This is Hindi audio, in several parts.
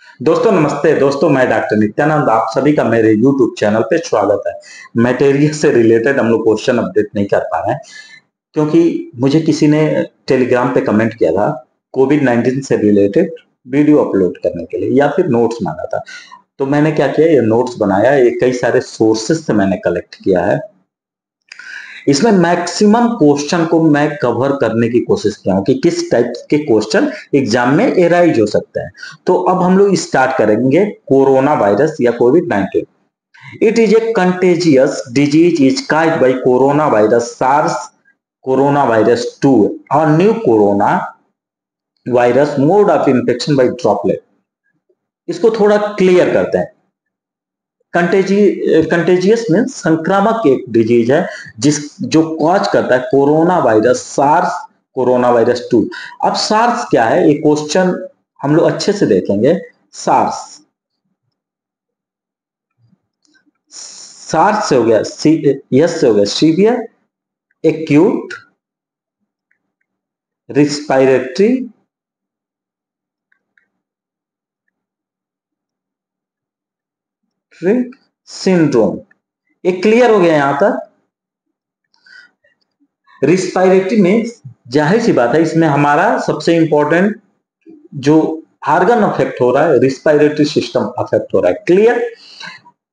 दोस्तों नमस्ते। दोस्तों मैं डॉक्टर नित्यानंद, आप सभी का मेरे YouTube चैनल पे स्वागत है। मटेरियल से रिलेटेड हम लोग क्वेश्चन अपडेट नहीं कर पा रहे हैं क्योंकि मुझे किसी ने टेलीग्राम पे कमेंट किया था कोविड 19 से रिलेटेड वीडियो अपलोड करने के लिए या फिर नोट्स मांगा था। तो मैंने क्या किया, ये नोट्स बनाया, ये कई सारे सोर्सेस से मैंने कलेक्ट किया है। इसमें मैक्सिमम क्वेश्चन को मैं कवर करने की कोशिश किया हूं कि किस टाइप के क्वेश्चन एग्जाम में एराइज हो सकते हैं। तो अब हम लोग स्टार्ट करेंगे कोरोना वायरस या covid 19। It is a contagious disease is caused by corona virus SARS corona virus 2 और new corona virus mode of infection by droplet. इसको थोड़ा क्लियर करते हैं। कंटेजियस मीन्स संक्रामक एक डिजीज है जिस जो कॉज करता है corona virus SARS corona virus 2। अब सार्स क्या है, ये क्वेश्चन हम लोग अच्छे से देखेंगे। सार्स सार्स से हो गया यस से हो गया सीवियर एक्यूट रिस्पायरेटरी सिंड्रोम। ये क्लियर हो गया यहां तक। रिस्पायरेटरी में जाहिर सी बात है, इसमें हमारा सबसे इंपॉर्टेंट जो ऑर्गन अफेक्ट हो रहा है, रिस्पायरेटरी सिस्टम अफेक्ट हो रहा है। क्लियर।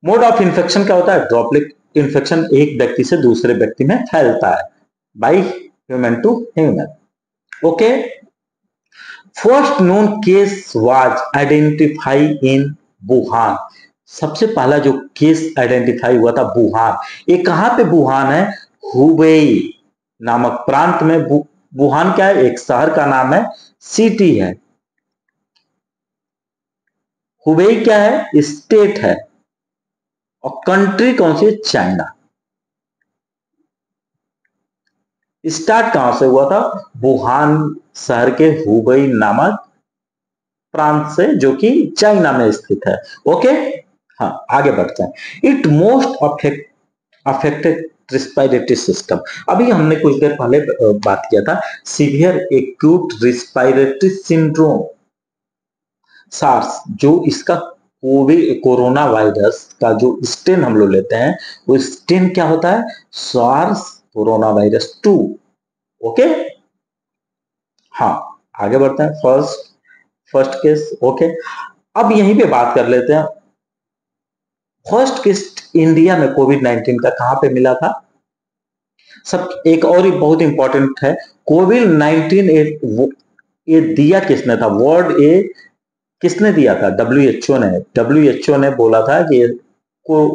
मोड ऑफ इन्फेक्शन क्या होता है? ड्रॉपलेट इन्फेक्शन एक व्यक्ति से दूसरे व्यक्ति में फैलता है, by human to human. Okay. First known case was identify in Wuhan. सबसे पहला जो केस आइडेंटिफाई हुआ था वुहान। ये कहां पे वुहान है? हुबेई नामक प्रांत में। वुहान क्या है? एक शहर का नाम है, सिटी है। हुबेई क्या है? स्टेट है। और कंट्री कौन सी है? चाइना। स्टार्ट कहां से हुआ था? वुहान शहर के हुबेई नामक प्रांत से, जो कि चाइना में स्थित है। ओके। हाँ, आगे बढ़ते हैं। It most affected respiratory system. अभी हमने कुछ देर पहले बात किया था severe acute respiratory syndrome SARS. जो इसका कोविड कोरोना वायरस का जो स्टेन हम लोग लेते हैं, वो स्टेन क्या होता है? SARS corona virus 2। ओके। हाँ, आगे बढ़ते हैं। First case. ओके। अब यहीं पे बात कर लेते हैं, फर्स्ट केस इंडिया में कोविड 19 का कहां पे मिला था। सब एक और बहुत इंपॉर्टेंट है, कोविड 19 ये दिया किसने था? वर्ड ए किसने दिया था? डब्ल्यूएचओ ने। डब्ल्यूएचओ ने बोला था कि को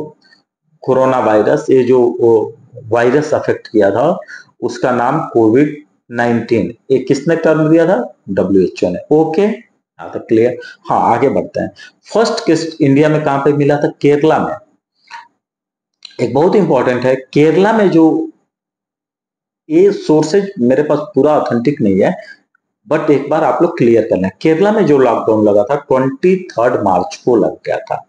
कोरोना वायरस, ये जो वायरस अफेक्ट किया था, उसका नाम कोविड 19। ये किसने टर्म दिया था? डब्ल्यूएचओ ने। ओके, यहाँ तक क्लियर। हाँ, आगे बढ़ते हैं। फर्स्ट केस इंडिया में कहां पे मिला था? केरला में। एक बहुत इंपॉर्टेंट है, केरला में जो ये सोर्सेज मेरे पास पूरा ऑथेंटिक नहीं है, बट एक बार आप लोग क्लियर कर लें। केरला में जो लॉकडाउन लगा था 23 मार्च को लग गया था,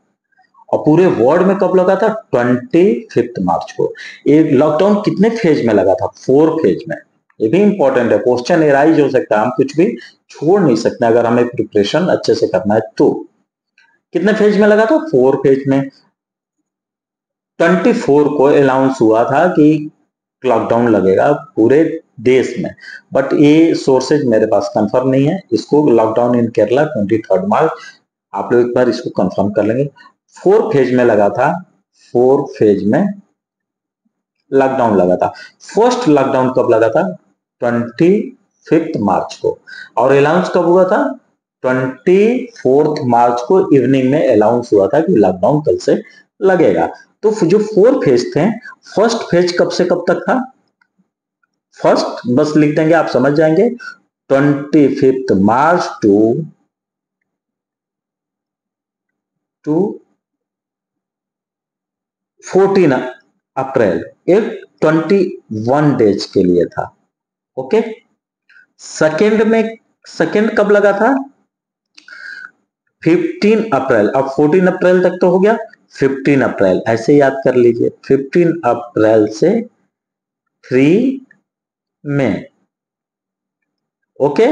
और पूरे वर्ल्ड में कब लगा था? 25 मार्च को। ये लॉकडाउन कितने फेज में लगा था? 4 फेज में। ये भी इंपॉर्टेंट है, क्वेश्चन एराइज हो सकता है, हम कुछ भी छोड़ नहीं सकते अगर हमें प्रिपरेशन अच्छे से करना है तो। कितने फेज में लगा था? 4 फेज में। 24 को अनाउंस हुआ था कि लॉकडाउन लगेगा पूरे देश में, बट ये सोर्सेज मेरे पास कंफर्म नहीं है। इसको लॉकडाउन इन केरला 23 मार्च, आप लोग एक बार इसको कंफर्म कर लेंगे। 4 फेज में लगा था, 4 फेज में लॉकडाउन लगा था। फर्स्ट लॉकडाउन कब लगा था? 25 मार्च को। और अनाउंस कब हुआ था? 24 मार्च को इवनिंग में अनाउंस हुआ था कि लॉकडाउन कल से लगेगा। तो जो 4 फेज थे, फर्स्ट फेज कब से कब तक था? फर्स्ट बस लिख देंगे, आप समझ जाएंगे। 25 मार्च टू 14 अप्रैल, एक 21 डेज के लिए था। ओके। सेकेंड कब लगा था? 15 अप्रैल। अब 14 अप्रैल तक तो हो गया, 15 अप्रैल ऐसे याद कर लीजिए। 15 अप्रैल से 3 मई। ओके।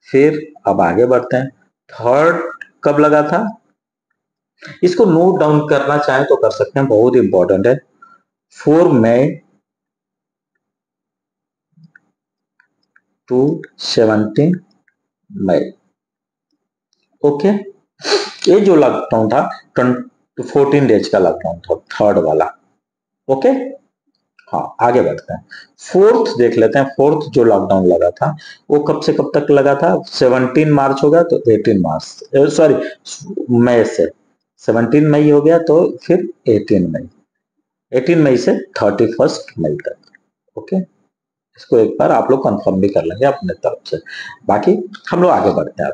फिर अब आगे बढ़ते हैं। थर्ड कब लगा था? इसको नोट डाउन करना चाहे तो कर सकते हैं, बहुत इंपॉर्टेंट है। 4 मई टू 17 मई। ओके, ये जो लॉकडाउन था 14 डेज का लॉकडाउन था, थर्ड वाला। ओके, हाँ आगे बढ़ते हैं। फोर्थ देख लेते हैं। फोर्थ जो लॉकडाउन लगा था वो कब से कब तक लगा था? 17 मार्च हो गया तो 18 मार्च, सॉरी मई से 17 मई हो गया तो फिर 18 मई, 18 मई से 31 मई तक। ओके, इसको एक बार आप लोग कंफर्म भी कर लेंगे अपने तरफ से। बाकी हम लोग आगे बढ़ते हैं।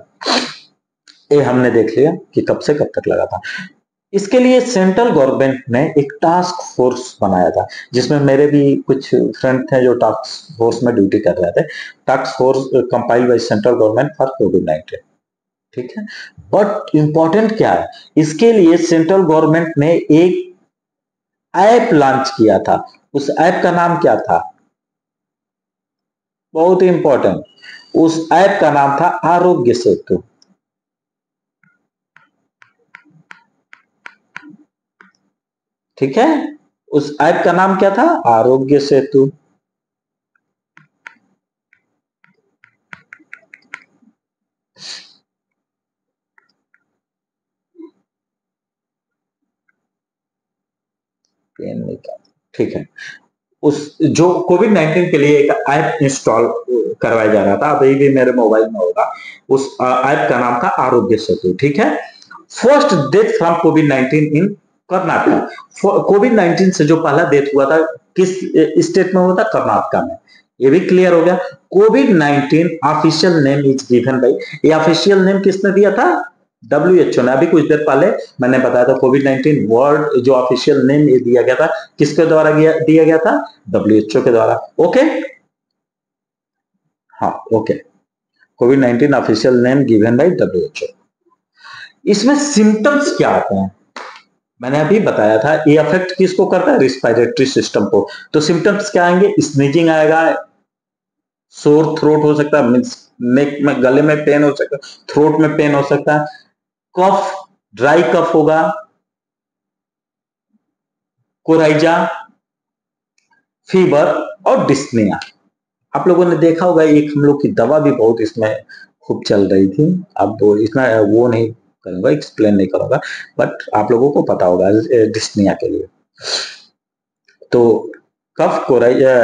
ये हमने देख लिया कि कब से कब तक लगा था। इसके लिए सेंट्रल गवर्नमेंट ने एक टास्क फोर्स बनाया था, जिसमें मेरे भी कुछ फ्रेंड थे जो टास्क फोर्स में ड्यूटी कर रहे थे। Task force compiled by central government for कोविड-19। ठीक है, बट इंपॉर्टेंट क्या है, इसके लिए सेंट्रल गवर्नमेंट ने एक ऐप लॉन्च किया था। उस ऐप का नाम क्या था? बहुत इंपॉर्टेंट, उस ऐप का नाम था आरोग्य सेतु। ठीक है, उस ऐप का नाम क्या था? आरोग्य सेतु। ठीक है, उस जो कोविड-19 के लिए एक ऐप इंस्टॉल करवाया जा रहा था, अभी भी मेरे मोबाइल में होगा। उस ऐप का नाम था आरोग्य सेतु। ठीक है, फर्स्ट डेथ फ्रॉम कोविड-19 इन कर्नाटक। कोविड-19 से जो पहला डेथ हुआ था किस स्टेट में हुआ था? कर्नाटक में। ये भी क्लियर हो गया। कोविड-19 official name is given by, ये ऑफिशियल नेम किसने दिया था? WHO ने। अभी कुछ देर पहले मैंने बताया था कोविड-19 वर्ल्ड जो ऑफिशियल नेम ये दिया गया था, किसके द्वारा दिया गया था? WHO के द्वारा। ओके, हाँ okay, covid official name given by WHO। इसमें सिम्टम्स क्या आते हैं? मैंने अभी बताया था ये अफेक्ट किसको करता है? रिस्पायरेटरी सिस्टम को। तो सिम्टम्स क्या आएंगे? स्नीजिंग आएगा, सोर थ्रोट हो सकता है, मीन्स नेक में, गले में पेन हो सकता है, थ्रोट में पेन हो सकता है, कफ, ड्राई कफ होगा, कोराइजा, फीवर और डिस्निया। आप लोगों ने देखा होगा एक हम लोग की दवा भी बहुत इसमें खूब चल रही थी। अब इतना वो नहीं करूंगा, एक्सप्लेन नहीं करूंगा, बट आप लोगों को पता होगा डिस्निया के लिए। तो कफ, कोराइजा,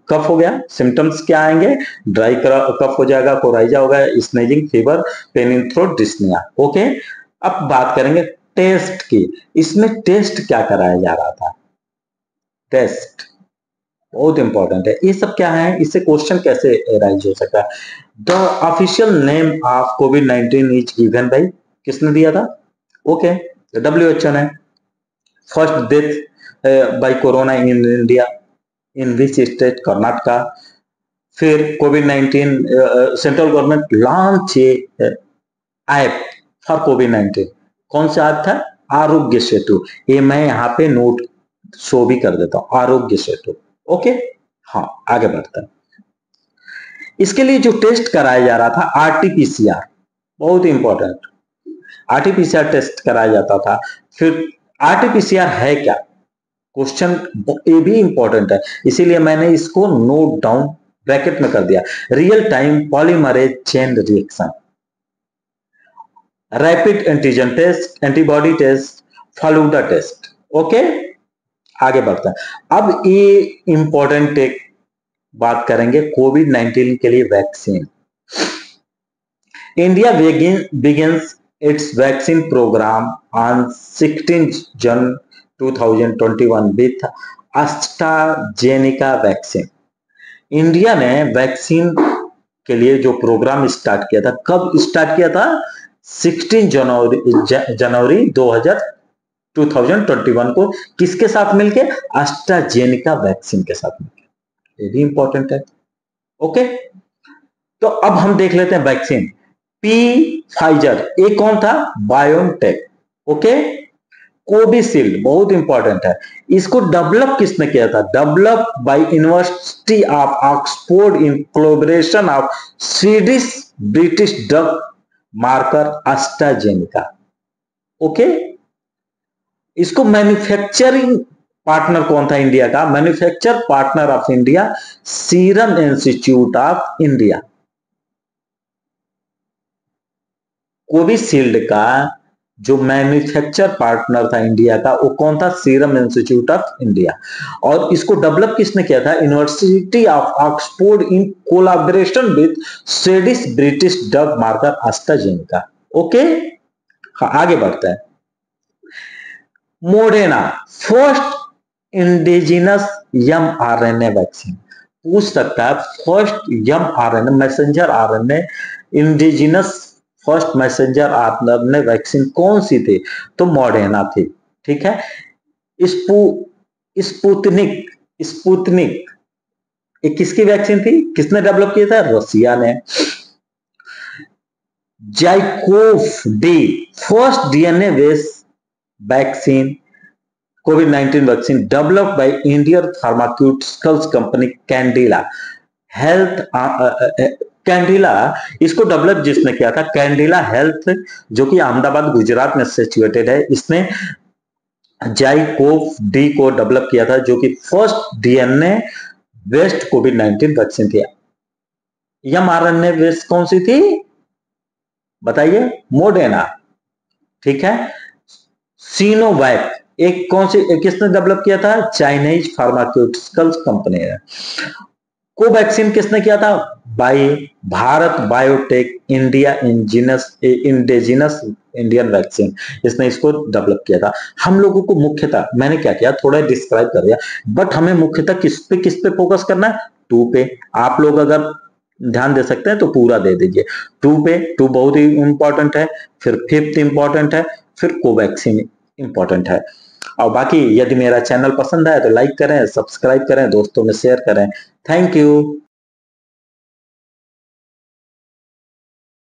कफ हो गया, सिम्टम्स क्या आएंगे? ड्राई कफ हो जाएगा, कोराइजा होगा, sneezing, fever, pain in throat, dyspnoea. Okay, अब बात करेंगे टेस्ट की। इसमें टेस्ट क्या कराया जा रहा था? टेस्ट बहुत इंपॉर्टेंट है। ये सब क्या है, इससे क्वेश्चन कैसे राइज हो सकता है? The official name of covid is given bye, किसने दिया था? ओके, WHO ने। First death by corona in India, in which state? Karnataka. फिर कोविड-19 central government launch app for कोविड-19। कौन सा ऐप था? आरोग्य सेतु। ये मैं यहाँ पे नोट शो भी कर देता हूँ, आरोग्य सेतु। ओके, हाँ आगे बढ़ते हैं। इसके लिए जो टेस्ट कराया जा रहा था RT-PCR, बहुत इंपॉर्टेंट, RT-PCR टेस्ट कराया जाता था। फिर RT-PCR है क्या? क्वेश्चन ये भी इंपॉर्टेंट है, इसीलिए मैंने इसको नोट डाउन ब्रैकेट में कर दिया। Real time polymerase chain reaction, rapid antigen test, antibody test, Feluda test. Okay, आगे बढ़ते हैं। अब ये इंपॉर्टेंट एक बात करेंगे कोविड-19 के लिए vaccine. India begins its vaccine program on 16 June 2021 with AstraZeneca vaccine. India ने वैक्सीन के लिए जो प्रोग्राम स्टार्ट किया था, कब स्टार्ट किया था? 16 जनवरी 2021 को। किसके साथ मिलके? एस्ट्राजेनेका वैक्सीन के साथ मिलके। ये भी इंपॉर्टेंट है। ओके, तो अब हम देख लेते हैं वैक्सीन। पी फाइजर, ये कौन था? बायोनटेक। ओके, कोविशील्ड बहुत इंपॉर्टेंट है। इसको डेवलप किसने किया था? Develop by university of Oxford in collaboration of Swedish British drug marker AstraZeneca. Okay, इसको मैन्युफैक्चरिंग पार्टनर कौन था इंडिया का? Manufacture partner of India serum Institute of India. Covishield का जो मैन्युफैक्चर पार्टनर था इंडिया का वो कौन था? Serum Institute of India. और इसको डेवलप किसने किया था? University of Oxford in collaboration with Swedish British drug marker AstraZeneca. Okay, हाँ आगे बढ़ते हैं। Moderna first indigenous mRNA vaccine. पूछ सकता है first mRNA messenger RNA indigenous first messenger RNA vaccine कौन सी थी? तो मॉडर्ना थी। ठीक है। स्पुतनिक स्पुतनिक ये किसकी वैक्सीन थी? किसने डेवलप किया था? रसिया ने। ZyCoV D first DNA based vaccine COVID-19 vaccine developed by Indian pharmaceuticals company Cadila health. Cadila इसको डेवलप जिसने किया था? कैंडिला हेल्थ, जो कि अहमदाबाद गुजरात में सिचुएटेड है। इसने जाइकोव डी को डेवलप किया था, जो कि first DNA based COVID-19 vaccine थी। mRNA बेस्ड कौन सी थी बताइए? मोडेना। ठीक है। सीनोवैक एक कौन सी किसने डेवलप किया था? चाइनीज फार्मास्यूटिकल्स कंपनी है। कोवैक्सीन किसने किया था? By Bharat biotech India indigenous Indian vaccine, इसने इसको डेवलप किया था। हम लोगों को मुख्यतः मैंने क्या किया, थोड़ा डिस्क्राइब कर दिया, बट हमें मुख्यतः किस पे फोकस करना है? 2 पे। आप लोग अगर ध्यान दे सकते हैं तो पूरा दे दीजिए। 2 पे, 2 बहुत ही इंपॉर्टेंट है, फिर 5th इंपॉर्टेंट है, फिर कोवैक्सीन इंपॉर्टेंट है। और बाकी यदि मेरा चैनल पसंद आए तो लाइक करें, सब्सक्राइब करें, दोस्तों में शेयर करें। Thank you.